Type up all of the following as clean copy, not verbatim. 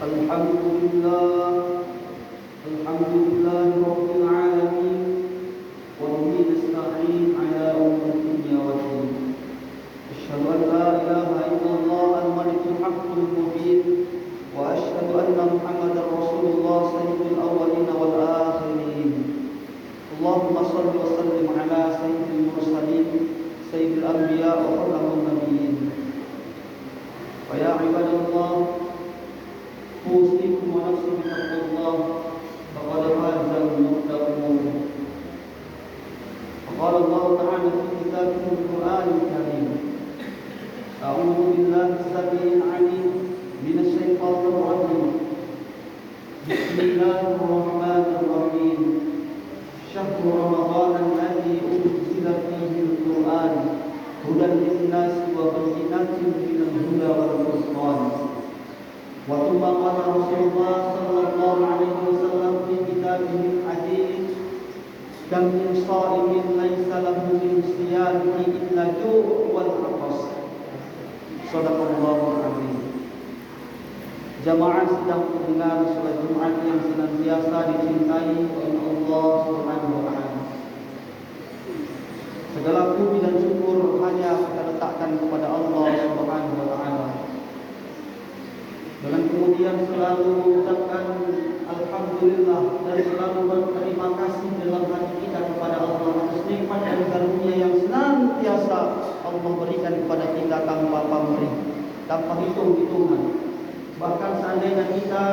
Alhamdulillah, alhamdulillah rabbil alamin, wa bihi nasta'in ala umuri dunya waddin. Asyhadu an la ilaha illallah al-malikul haqqul mubin, wa asyhadu anna Muhammadar Rasulullah sayyidul awwalin wal akhirin. Allahumma shalli wa sallim ala sayyidil mursalin, sayyidil anbiya wa khatamun nabiyyin. Wa ya ibadallah, أوصيكم ونفسي بتقوى الله فقد فاز المتقون. وقال الله تعالى في كتابه القرآن الكريم: أعوذ بالله السميع العليم من الشيطان الرجيم. بسم الله الرحمن الرحيم. شهر رمضان الذي أنزل فيه القرآن هدى للناس وبينات من الهدى والفرقان. وثم قال رسول الله صلى الله عليه وسلم في كتابه الحديث: كم من صائم ليس له من صيامه إلا الجوع والعطش. Sadaqallahul azim. Jamaah sedang mendengar salat Jumat yang senantiasa dicintai oleh Allah Subhanahu wa taala. Segala puji dan syukur hanya kita letakkan kepada Allah Subhanahu wa taala. Dan kemudian selalu mengucapkan alhamdulillah dan selalu berterima kasih dalam hati kita kepada Allah atas nikmat dan karunia yang senantiasa Allah berikan kepada kita tanpa pamrih, tanpa hitung-hitungan. Bahkan seandainya kita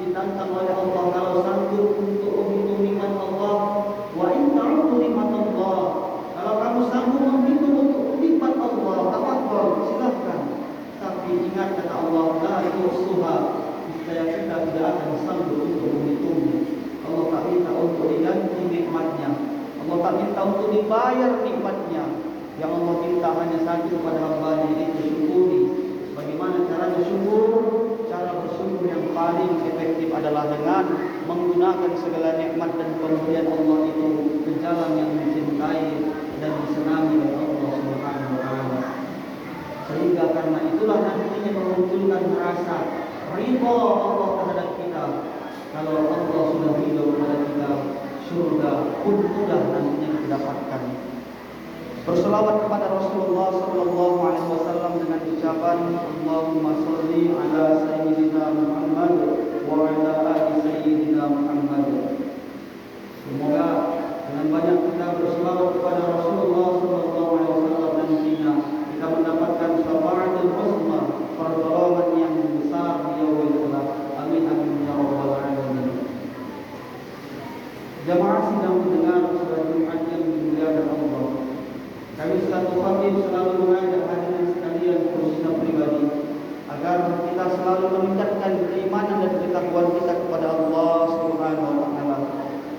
ditantang oleh Allah kalau sanggup untuk menghitung nikmat Allah, wa in ta'uddu nikmatallah, kalau kamu sanggup menghitung untuk nikmat Allah, tafadhol, silakan. Tapi ingat kata Allah, la yusuha, niscaya kita tidak akan sanggup untuk menghitungnya. Allah tak minta untuk diganti nikmatnya, Allah tak minta untuk dibayar nikmatnya. Yang Allah minta hanya satu kepada hamba-Nya, yaitu syukuri. Bagaimana caranya syukur? Cara bersyukur yang paling efektif adalah dengan menggunakan segala nikmat dan pemberian Allah itu ke jalan yang dicintai dan disenangi oleh Allah Subhanahu wa taala. Sehingga karena itulah nantinya memunculkan rasa ridha Allah terhadap kita. Kalau Allah sudah ridha kepada kita, surga pun mudah nantinya kita dapatkan. Berselawat kepada Rasulullah sallallahu alaihi wasallam dengan ucapan Allahumma shalli ala sayyidina Muhammad wa ala ali sayyidina Muhammad. Semoga dengan banyak kita berselawat kepada Rasulullah sallallahu alaihi wasallam nantinya kita mendapatkan syafaatul uzma, pertolongan yang besar di yaumil qiyamah. Amin amin ya rabbal alamin. Jamaah sedang mendengar salat Jumat yang dimuliakan Allah. Kami selalu khatib selalu mengajak hadirin sekalian khususnya pribadi agar kita selalu meningkatkan keimanan dan ketakwaan kita kepada Allah Subhanahu wa taala.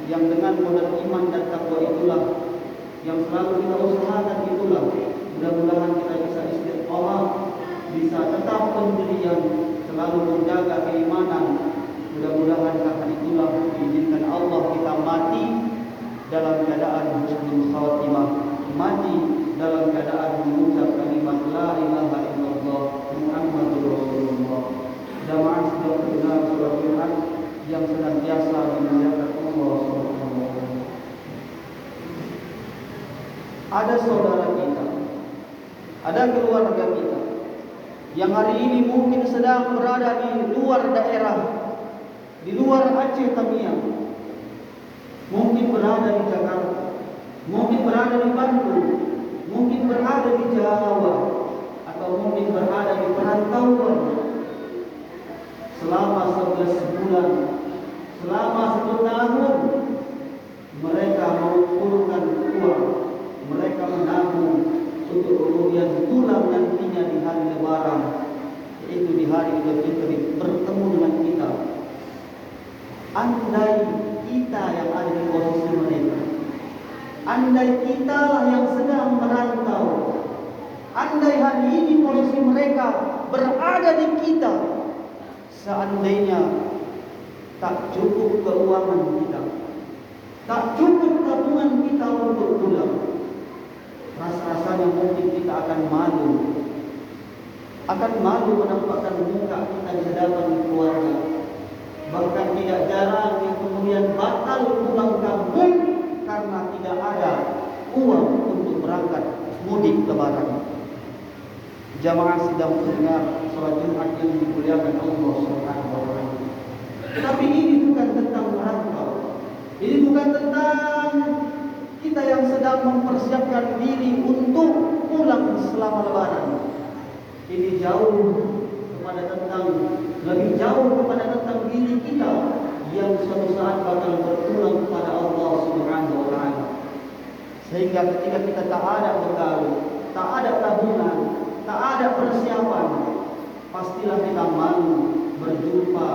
Yang dengan modal iman dan takwa itulah yang selalu kita usahakan, itulah mudah-mudahan kita bisa istiqomah, bisa tetap pendirian, selalu menjaga keimanan. Mudah-mudahan karena itulah diizinkan Allah kita mati dalam keadaan husnul khatimah, mati dalam keadaan mengucap kalimat la ilaha illallah Muhammadur Rasulullah. Jamaah sedang mendengar surah Jumat yang senantiasa dimuliakan Allah Subhanahu wa taala. Ada saudara kita, ada keluarga kita yang hari ini mungkin sedang berada di luar daerah, di luar Aceh Tamiang, mungkin berada di Jakarta, mungkin berada di Bandung, mungkin berada di Jawa, atau mungkin berada di perantauan. Selama 11 bulan, selama 1 tahun, mereka mengumpulkan uang, mereka menabung untuk kemudian pulang nantinya di hari Lebaran, yaitu di hari Idul Fitri, bertemu dengan kita. Andai kita yang ada di posisi mereka, andai kita yang sedang merantau, andai hari ini posisi mereka berada di kita, seandainya tak cukup keuangan kita, tak cukup tabungan kita untuk pulang, rasa-rasanya mungkin kita akan malu menampakkan muka kita di hadapan keluarga Bahkan tidak jarang yang kemudian batal pulang kampung karena tidak ada uang untuk berangkat mudik lebaran. Jamaah sidang pendengar salat Jumat yang dimuliakan Allah Subhanahu wa taala. Tetapi ini bukan tentang merantau. Ini bukan tentang kita yang sedang mempersiapkan diri untuk pulang selama lebaran. Ini lebih jauh kepada tentang diri kita yang suatu saat bakal berpulang kepada Allah Subhanahu wa taala. Sehingga ketika kita tak ada bekal, tak ada tabungan, tak ada persiapan, pastilah kita malu berjumpa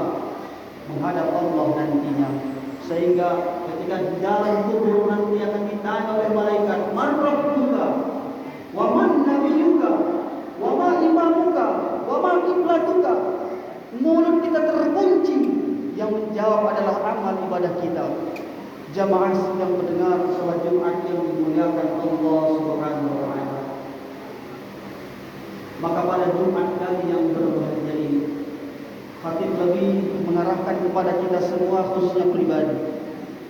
menghadap Allah nantinya. Sehingga ketika di dalam kubur nanti akan ditanya oleh malaikat, "Man rabbuka? Wa man nabiyuka? Wa ma imamuka? Wa ma qiblatuka?" Mulut kita terkunci, yang menjawab adalah amal ibadah kita. Jamaah yang mendengar salat Jumat yang dimuliakan Allah Subhanahu wa taala. Maka pada Jumat kali yang berbahagia ini, khatib lebih mengarahkan kepada kita semua khususnya pribadi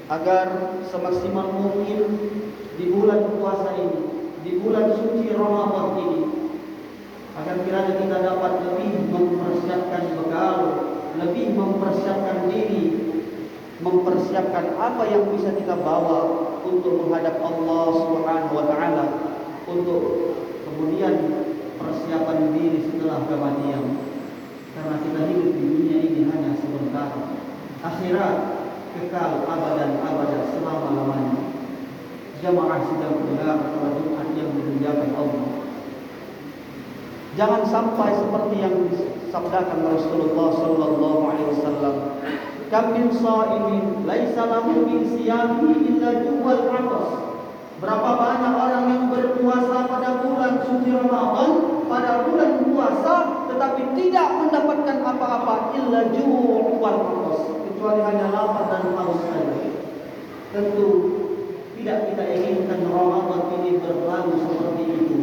agar semaksimal mungkin di bulan puasa ini, di bulan suci Ramadan ini, agar kiranya kita dapat lebih mempersiapkan bekal, lebih mempersiapkan diri, mempersiapkan apa yang bisa kita bawa untuk menghadap Allah Subhanahu wa taala, untuk kemudian persiapan diri setelah kematian. Karena kita hidup di dunia ini hanya sebentar. Akhirat kekal abadan abadan selama-lamanya. Jamaah sidang pendengar salat Jumat yang dimuliakan Allah. Jangan sampai seperti yang disabdakan Rasulullah sallallahu alaihi wasallam, "Kam min sha'imin laisa lahu min siyamihi illa juwal 'atas." Berapa banyak orang yang berpuasa pada bulan suci Ramadan, pada bulan puasa, tetapi tidak mendapatkan apa-apa illa juwal 'atas, kecuali hanya lapar dan haus saja. Tentu tidak kita inginkan Ramadan ini berlalu seperti itu.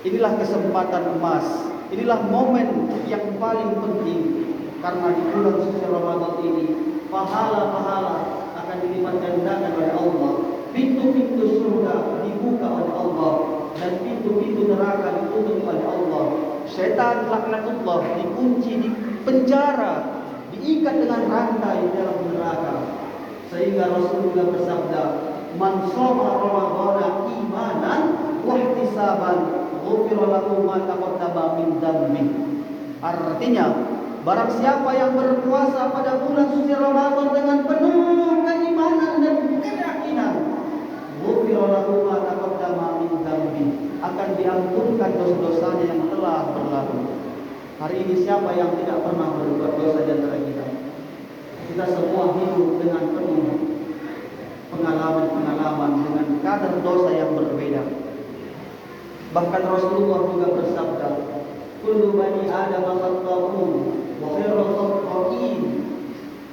Inilah kesempatan emas, inilah momen yang paling penting, karena di bulan suci Ramadan ini pahala-pahala akan dilipat gandakan oleh Allah. Pintu-pintu surga dibuka oleh Allah dan pintu-pintu neraka ditutup oleh Allah. Setan laknatullah dikunci di penjara, diikat dengan rantai dalam neraka. Sehingga Rasulullah bersabda, "Man shoma Ramadhana imanan wa ihtisaban, ghufira lahu ma taqaddama min dhanbi." Artinya, barang siapa yang berpuasa pada bulan suci Ramadan dengan penuh keimanan dan keyakinan, ghufira lahu ma taqaddama min dhanbi, akan diampunkan dosa-dosanya yang telah berlalu. Hari ini siapa yang tidak pernah berbuat dosa di antara kita? Kita semua hidup dengan penuh pengalaman-pengalaman dengan kadar dosa yang berbeda. Bahkan Rasulullah juga bersabda, "Kullu bani Adam khata'un wa khairul khata'in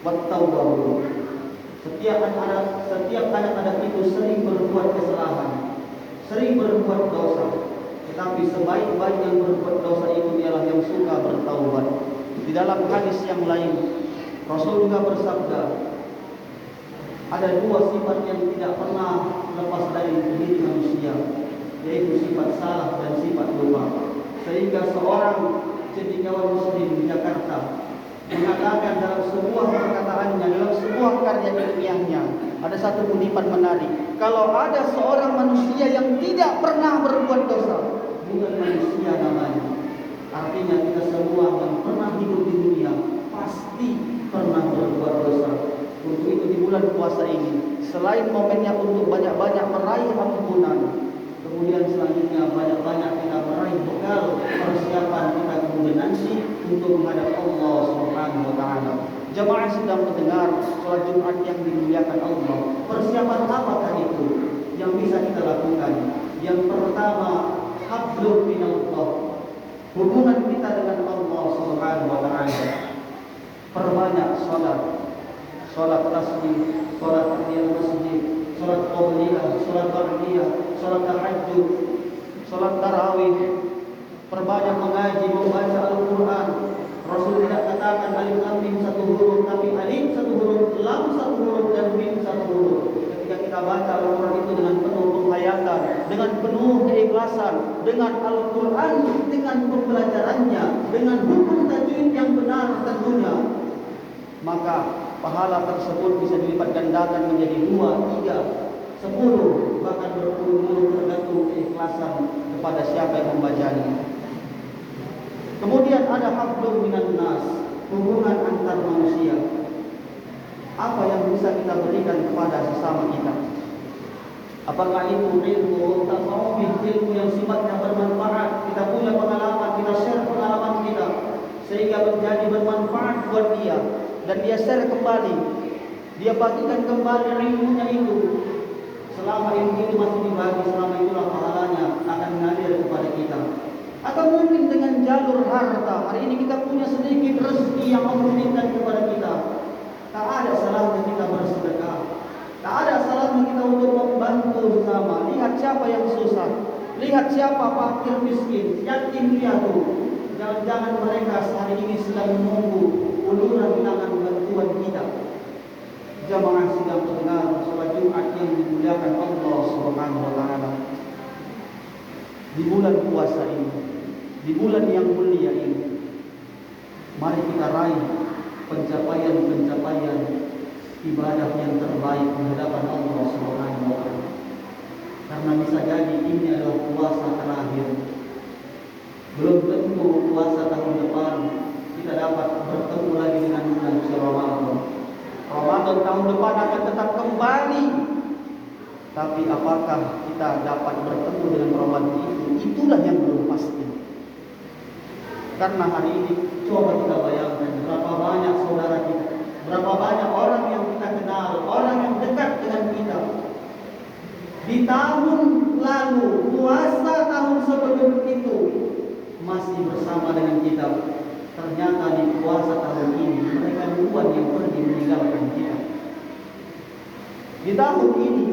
wat-tawwabun." Setiap anak Adam itu sering berbuat kesalahan, sering berbuat dosa. Tetapi sebaik-baik yang berbuat dosa itu ialah yang suka bertaubat. Di dalam hadis yang lain, Rasul juga bersabda, ada dua sifat yang tidak pernah lepas dari diri manusia, yaitu sifat salah dan sifat lupa. Sehingga seorang cendekiawan muslim di Jakarta mengatakan dalam sebuah perkataannya, dalam sebuah karya ilmiahnya, ada satu kutipan menarik. Kalau ada seorang manusia yang tidak pernah berbuat dosa, bukan manusia namanya. Artinya kita semua yang pernah hidup di dunia pasti pernah berbuat dosa. Untuk itu di bulan puasa ini, selain momennya untuk banyak-banyak meraih ampunan, kemudian selanjutnya banyak-banyak kita meraih bekal persiapan kita kemudian nanti untuk menghadap Allah Subhanahu wa taala. Jamaah sedang mendengar salat Jumat yang dimuliakan Allah. Persiapan apakah itu yang bisa kita lakukan? Yang pertama, hablum minallah, hubungan kita dengan Allah Subhanahu wa taala. Perbanyak salat tasbih, salat tahiyat masjid, salat qabliyah, salat ba'diyah, salat tahajud, salat tarawih. Perbanyak mengaji, membaca Al-Quran. Rasul tidak katakan alif lam mim satu huruf, tapi alif satu huruf, lam satu huruf, dan mim satu huruf. Ketika kita baca Al-Quran itu dengan penuh penghayatan, dengan penuh keikhlasan, dengan Al-Quran, dengan pembelajarannya, dengan hukum tajwid yang benar tentunya, maka pahala tersebut bisa dilipat gandakan menjadi 2, 3, 10, bahkan berpuluh-puluh tergantung keikhlasan kepada siapa yang membacanya. Kemudian ada hablum minan nas, hubungan antar manusia. Apa yang bisa kita berikan kepada sesama kita? Apakah itu ilmu tasawuf, ilmu yang sifatnya bermanfaat? Kita punya pengalaman, kita share pengalaman kita sehingga menjadi bermanfaat buat dia, dan dia share kembali, dia bagikan kembali ilmunya itu. Selama ilmu itu masih dibagi, selama itulah pahalanya akan mengalir kepada kita. Atau mungkin dengan jalur harta. Hari ini kita punya sedikit rezeki yang Allah berikan kepada kita. Tak ada salahnya kita bersedekah. Tak ada salahnya kita untuk membantu sesama. Lihat siapa yang susah. Lihat siapa fakir miskin, yatim piatu. Jangan-jangan mereka hari ini sedang menunggu uluran tangan bantuan kita. Jamaah sidang pendengar salat Jumat yang dimuliakan Allah Subhanahu wa taala. Di bulan puasa ini, di bulan yang mulia ini, mari kita raih pencapaian-pencapaian ibadah yang terbaik di hadapan Allah Subhanahu wa taala. Karena bisa jadi ini adalah puasa terakhir. Belum tentu puasa tahun depan kita dapat bertemu lagi dengan bulan Ramadan. Ramadan tahun depan akan tetap kembali. Tapi apakah kita dapat bertemu dengan Ramadan itu? Itulah yang belum pasti. Karena hari ini coba kita bayangkan berapa banyak saudara kita, berapa banyak orang yang kita kenal, orang yang dekat dengan kita. Di tahun lalu, puasa tahun sebelum itu masih bersama dengan kita. Ternyata di puasa tahun ini mereka duluan yang pergi meninggalkan kita. Di tahun ini,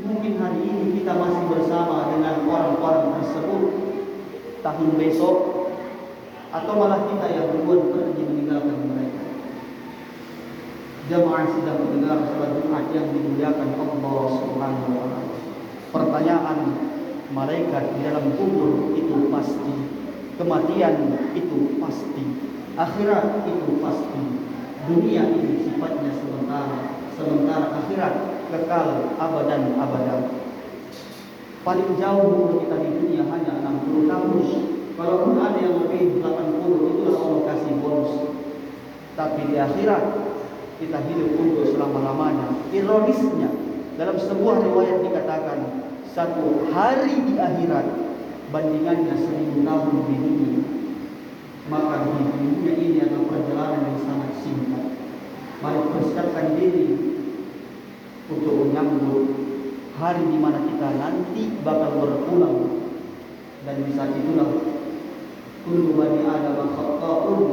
mungkin hari ini kita masih bersama dengan orang-orang tersebut. Tahun besok, atau malah kita yang duluan pergi meninggalkan mereka. Jamaah sidang pendengar salat Jumat yang dimuliakan Allah Subhanahu wa taala. Pertanyaan malaikat di dalam kubur itu pasti. Kematian itu pasti. Akhirat itu pasti. Dunia ini sifatnya sementara, sementara akhirat kekal abadan abadan. Paling jauh umur kita di dunia hanya 60 tahun. Kalaupun ada yang lebih 80, itulah Allah kasih bonus. Tapi di akhirat kita hidup untuk selama-lamanya. Ironisnya, dalam sebuah riwayat dikatakan, satu hari di akhirat bandingannya 1000 tahun di dunia. Maka di dunia ini adalah perjalanan yang sangat singkat. Mari persiapkan diri untuk menyambut hari di mana kita nanti bakal berpulang. Dan di saat itulah kullu bani Adam khata'un,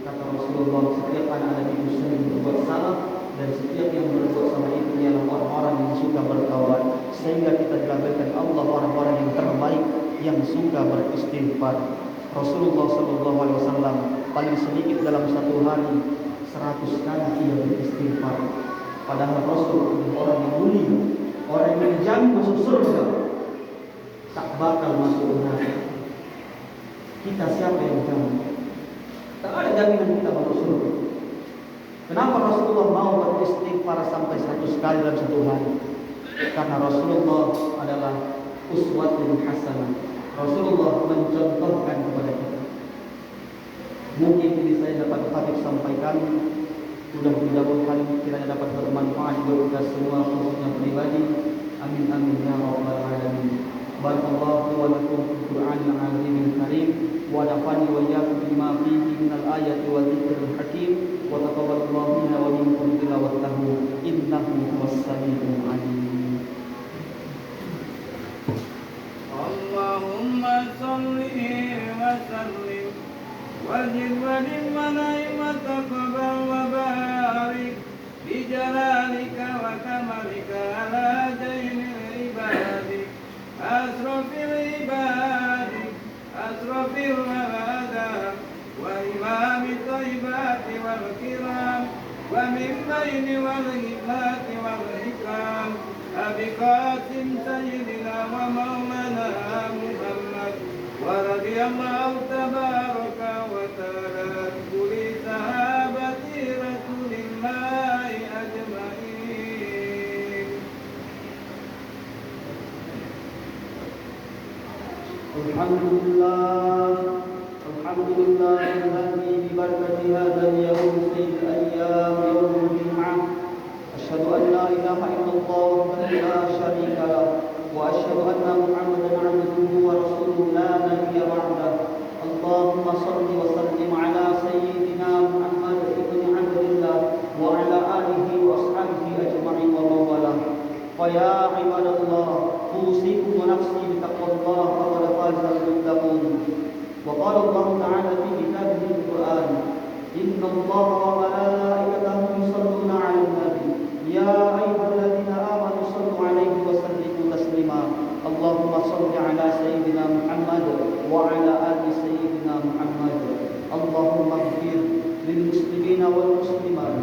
kata Rasulullah, setiap anak Adam itu sering berbuat salah, dan setiap yang berbuat salah itu ialah orang-orang yang suka bertaubat. Sehingga kita dilabelkan Allah orang-orang yang terbaik yang suka beristighfar. Rasulullah SAW paling sedikit dalam satu hari 100 kali ia beristighfar. Padahal Rasul orang yang mulia, orang yang dijamin masuk surga, tak bakal masuk neraka. Kita siapa yang jamin? Tak ada jaminan kita masuk surga. Kenapa Rasulullah mau beristighfar sampai 100 kali dalam satu hari? Karena Rasulullah adalah uswatun hasanah. Rasulullah mencontohkan kepada kita. Mungkin ini saya dapat Habib sampaikan. Mudah-mudahan kiranya dapat bermanfaat buat kita semua, khususnya pribadi. Amin amin ya rabbal alamin. Barakallahu wa lakum fil Qur'anil azimil karim wa nafa'ani wa iyyakum bima fihi minal ayati wal dzikril hakim wa taqabbalallahu minna wa minkum tilawatahu innahu huwas samiul alim. Allahumma salli wa sallim wajid wa dimmanai wa taqabbal wa barik bi jalalika wa kamalika ala jainil ibadik asrafil ibadik asrafil malada wa imamit العلومين والحكمات والحكم أبي قاسم سيدنا ومولانا محمد ورضي الله تبارك وتعالى عن كل صحابة رسول الله أجمعين. الحمد لله الذي ببركة هذا اليوم سيد الأيام يوم الجمعة أشهد أن لا إله إلا الله وحده لا شريك له وأشهد أن محمدا عبده ورسوله لا نبي بعده. اللهم صل وسلم على سيدنا محمد بن عبد الله وعلى آله وأصحابه أجمعين ومن والاه. فيا عباد الله أوصيكم ونفسي بتقوى الله فقد فاز المتقون. وقال الله تعالى في كتابه القرآن إن الله وملائكته يصلون على النبي يا أيها الذين آمنوا صلوا عليه وسلموا تسليما. اللهم صل على سيدنا محمد وعلى آل سيدنا محمد. اللهم اغفر للمسلمين والمسلمات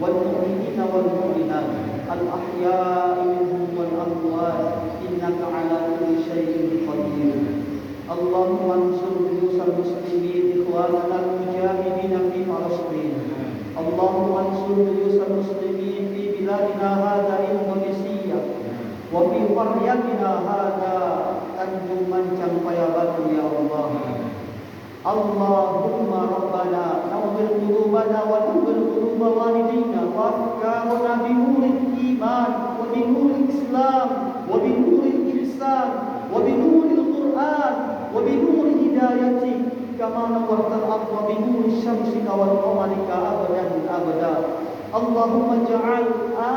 والمؤمنين والمؤمنات الأحياء منهم والأموات إنك على كل شيء قدير. اللهم انصر جيوش المسلمين إخواننا المجاهدين في فلسطين. اللهم انصر جيوش المسلمين في بلادنا هذا إندونيسيا وفي قريتنا هذا تنجم منجم فيابات يا الله. اللهم ربنا نور قلوبنا ونور قلوب والدينا وأفكارنا بنور الإيمان وبنور الإسلام وبنور الإحسان وبنور القرآن وبنور هدايتك كما نورت الأرض بنور شمسك والقمرك أبدا أبدا. اللهم اجعل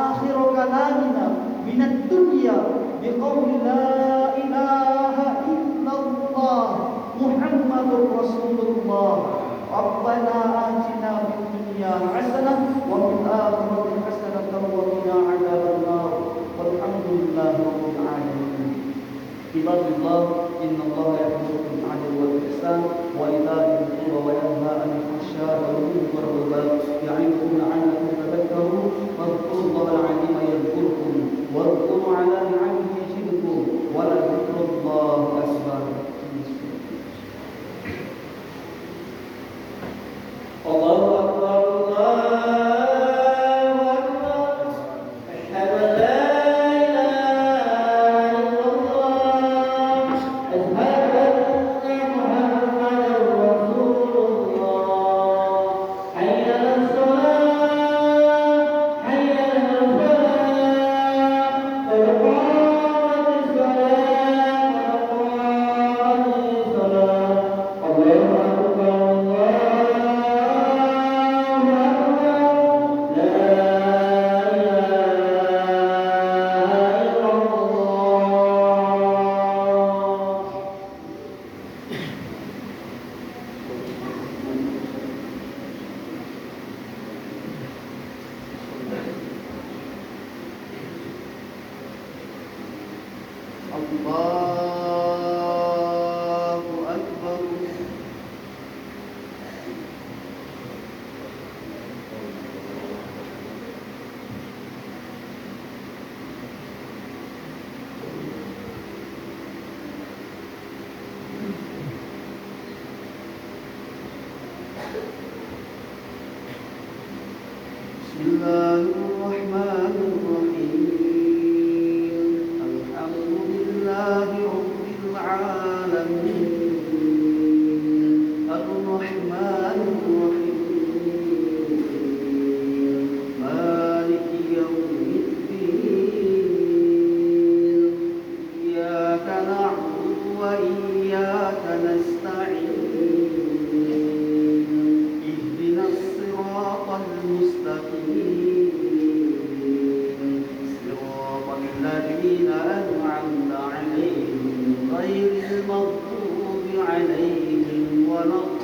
آخر كلامنا من الدنيا بقول لا إله إلا الله محمد رسول الله. ربنا آتنا في الدنيا حسنة وفي الآخرة حسنة وقنا عذاب النار والحمد لله رب العالمين. عباد الله إن الله يأمر بالعدل والإحسان وإيتاء ذي القربى وينهى عن الفحشاء والمنكر والبغي يعظكم لعلكم تذكرون. واذكروا الله العظيم يذكركم واذكروا على نعمه يزدكم ولذكر الله أكبر. الله أكبر الله أكبر أشهد أن لا إله إلا الله أشهد أن محمدا رسول الله. حي على الصلاة حي على الفلاح قد قامت الصلاة قد قامت الصلاة. الله أكبر الله Allahu Akbar. Bismillahirrahmanirrahim. Alhamdulillahi rabbil alamin. Ar-Rahmanir-Rahim. Maliki yaumiddin. Iyyaka na'budu wa iyyaka nasta'in. Ihdinas siratal mustaqim. Siratal ladzina an'amta 'alaihim ghairil maghdubi 'alaihim waladdallin.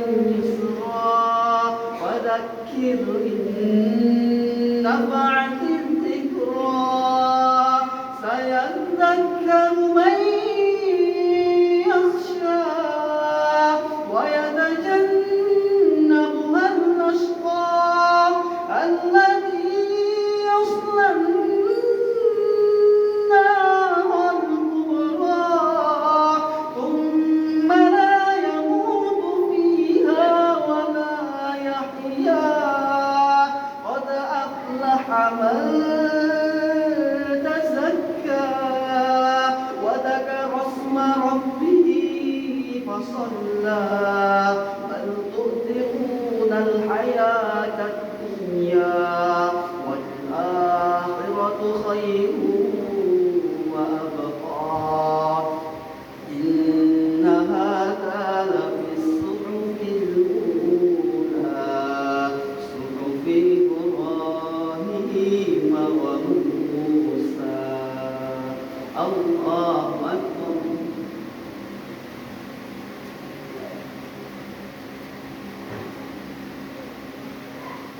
اليسرى وذكر إن نفعت الذكرى سيذكر من يخشى ويتجنبها الأشقى الذي يصلى النار الكبرى ثم لا يموت فيها ولا يحيا قد أفلح من تزكى وذكر اسم ربه فصلى بل تؤثرون الحياة الدنيا والآخرة خير وأبقى إن هذا لفي الصحف الأولى صحف إبراهيم وموسى الله أكبر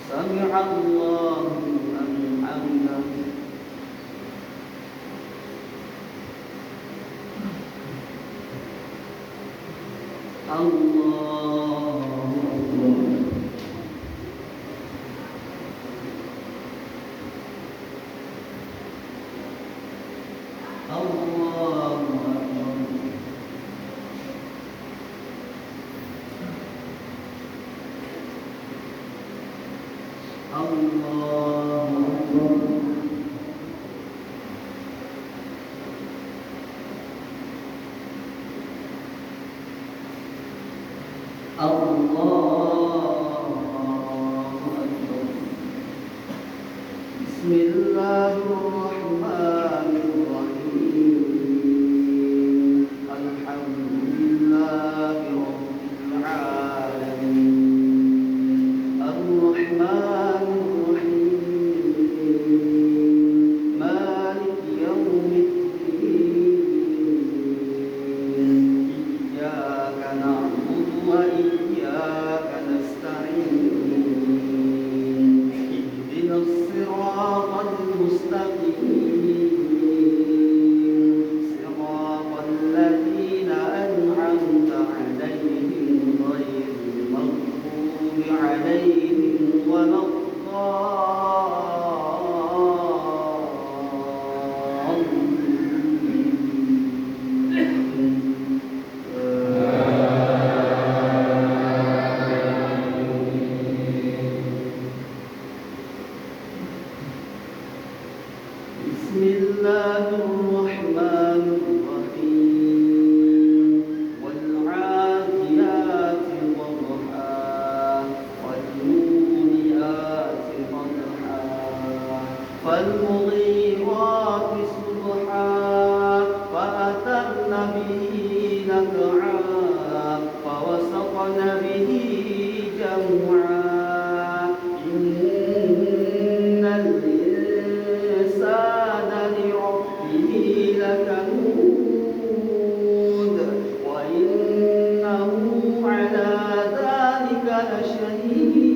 سمع الله لمن حمده الله أكبر الله أكبر الله أكبر بسم الله الرحمن الرحيم الحمد لله رب العالمين الرحمن الرحيم مالك يوم الدين إياك نعبد وإياك نستعين اهدنا الصراط المستقيم صراط الذين أنعمت عليهم غير المغضوب عليهم ولا بسم الله الرحمن الرحيم والعاديات ضبحا والموريات قدحا فالمغيرات صبحا فأثرن به نقعا فوسطن به جمعا إن الإنسان لربه لكنود وإنه على ذلك لشهيد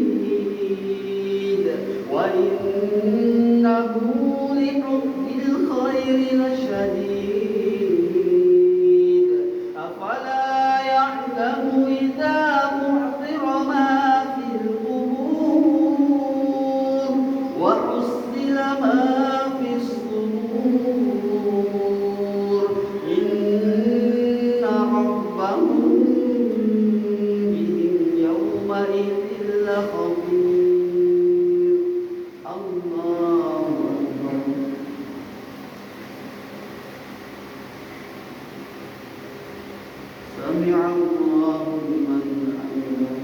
وإنه لحب الخير لشديد أفلا يعلم إذا بعثر ما في القبور وحصل ما في الصدور إن ربهم بهم يومئذ لخبير الله أكبر سمع الله لمن حمده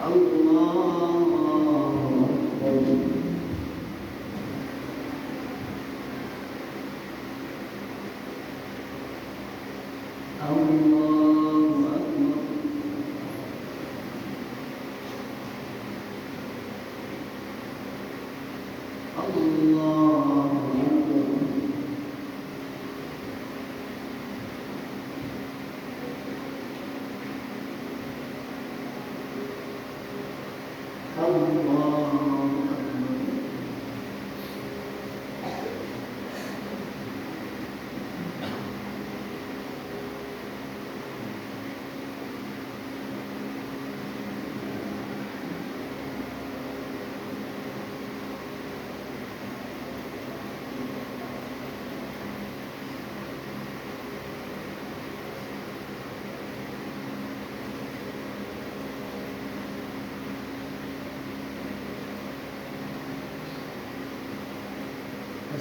الله أكبر الله أكبر الله أكبر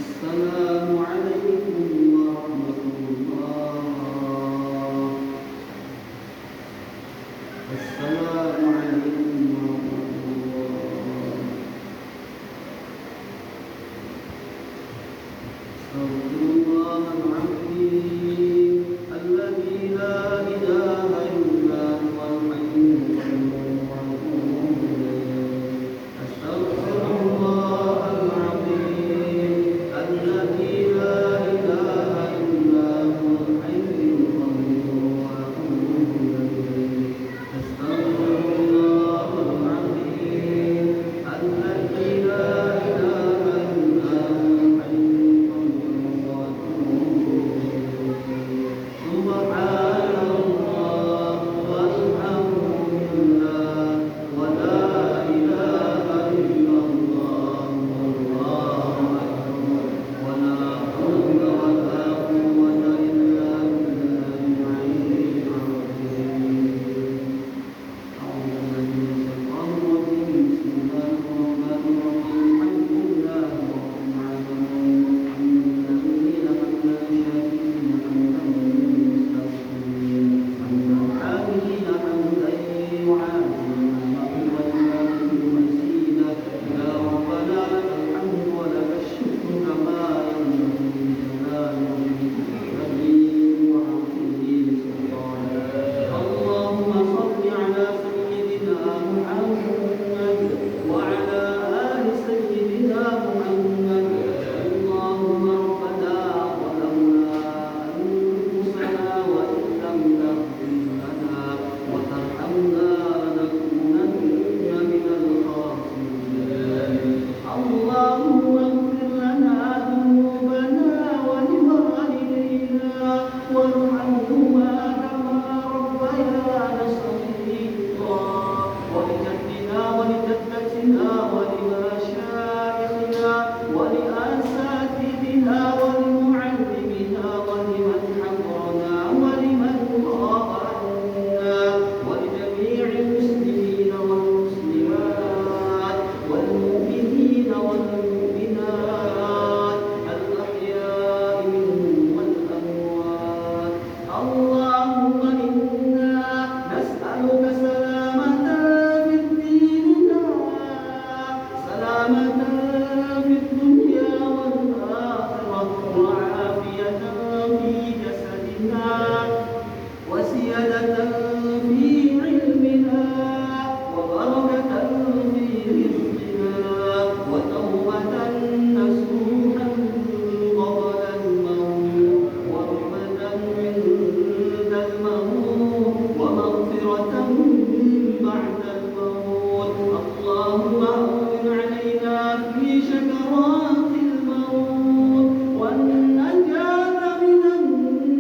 السلام عليكم ورحمة الله. السلام عليكم ورحمة الله. أستغفر الله العظيم الذي لا إله إلا هو الحي القيوم وأتوب إليه. أستغفر الله العظيم الذي لا إله إلا هو الحي القيوم وأتوب إليه. أستغفر الله العظيم الذي لا إله إلا هو الحي القيوم وأتوب إليه. سبحان الله والحمد لله ولا إله إلا الله والله أكبر ولا حول ولا قوة إلا بالله العلي العظيم. أعوذ بالله من الشيطان الرجيم. بسم الله الرحمن الرحيم. الحمد لله رب العالمين. الذين حمدا شاكرين حمدا مستغفرين حمدا عاملين حمدا يعافي نعمه ويكافئ مزيدا. يا ربنا لك الحمد ولك الشكر كما ينبغي لجلال وجهك وعظيم سلطانك. اللهم صل على سيدنا محمد وعلى آل سيدنا محمد. اللهم ربنا ظلمنا أنفسنا وإن لم تغفر لنا وترحمنا لنكونن من الخاسرين. اللهم اغفر لنا ذنوبنا ولوالدينا وارحمهما كما ربيانا صغيرا. ولجدنا ولجدتنا ولمشايخنا ولأساتذتنا ولمعلمنا ولمن حضرنا ولمن غاب عنا ولجميع المسلمين والمسلمات والمؤمنين والمؤمنات الأحياء منهم والأموات. اللهم إنا نسألك سلامة في ديننا، سلامة في الدنيا والآخرة، وعافية في جسدنا، وزيادة في علمنا، وبركة في رزقنا، وتوبة نصوحا قبل الموت، ورحمة عند الموت، ومغفرة بعد الموت. اللهم أهون علينا في شكرات الموت والنجاة من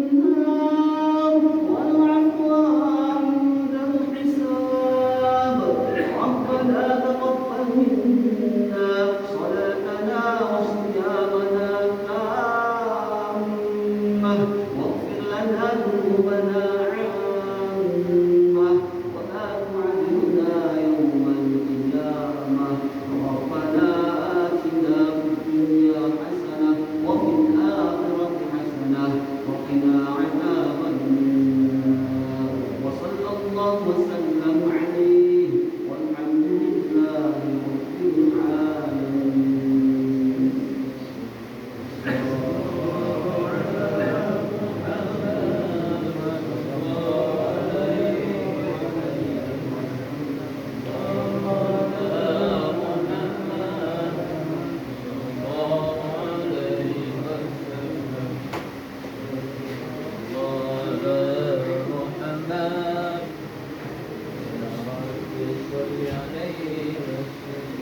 النار والعفو عند الحساب. ربنا تقبل منا صلاتنا وصيامنا التامة، واغفر لنا ذنوبنا عامة، ولا تعذبنا يوم القيامة. ربنا آتنا في الدنيا حسنة وفي الآخرة حسنة وقنا عذاب النار. وصلى الله وسلم عليه والحمد لله رب العالمين. صل عليه وسلم